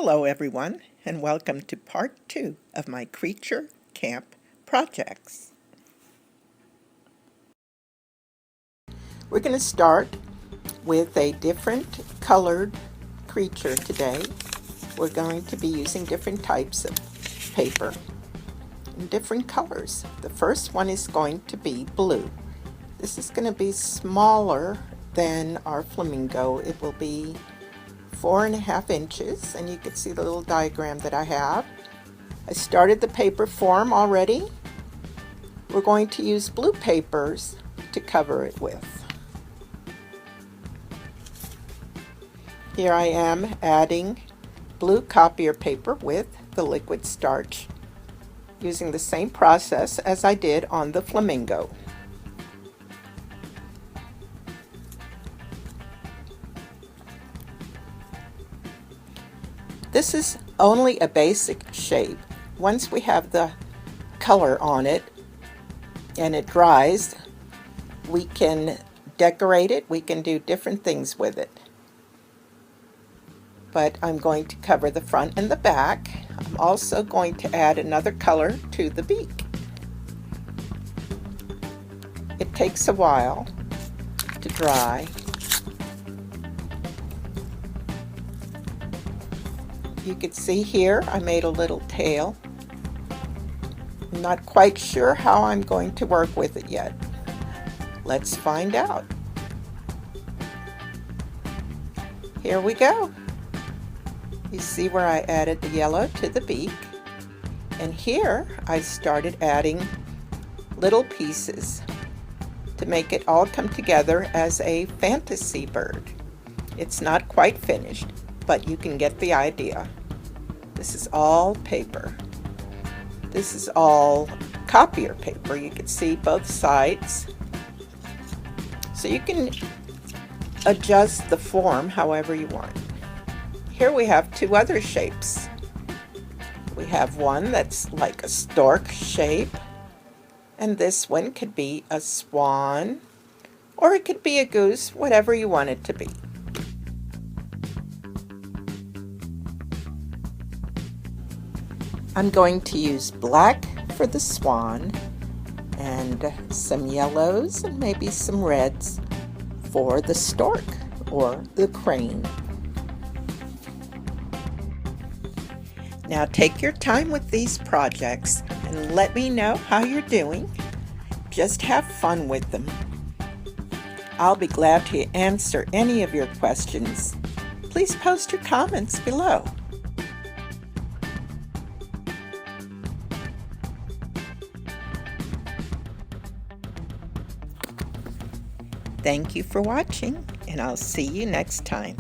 Hello everyone, and welcome to part 2 of my creature camp projects. We're going to start with a different colored creature today. We're going to be using different types of paper in different colors. The first one is going to be blue. This is going to be smaller than our flamingo. It will be 4.5 inches, and you can see the little diagram that I have. I started the paper form already. We're going to use blue papers to cover it with. Here I am adding blue copier paper with the liquid starch, using the same process as I did on the flamingo. This is only a basic shape. Once we have the color on it and it dries, we can decorate it, we can do different things with it. But I'm going to cover the front and the back. I'm also going to add another color to the beak. It takes a while to dry. You can see here I made a little tail. I'm not quite sure how I'm going to work with it yet. Let's find out. Here we go. You see where I added the yellow to the beak, and here I started adding little pieces to make it all come together as a fantasy bird. It's not quite finished, but you can get the idea. This is all paper. This is all copier paper. You can see both sides. So you can adjust the form however you want. Here we have two other shapes. We have one that's like a stork shape, and this one could be a swan, or it could be a goose, whatever you want it to be. I'm going to use black for the swan and some yellows and maybe some reds for the stork or the crane. Now take your time with these projects and let me know how you're doing. Just have fun with them. I'll be glad to answer any of your questions. Please post your comments below. Thank you for watching, and I'll see you next time.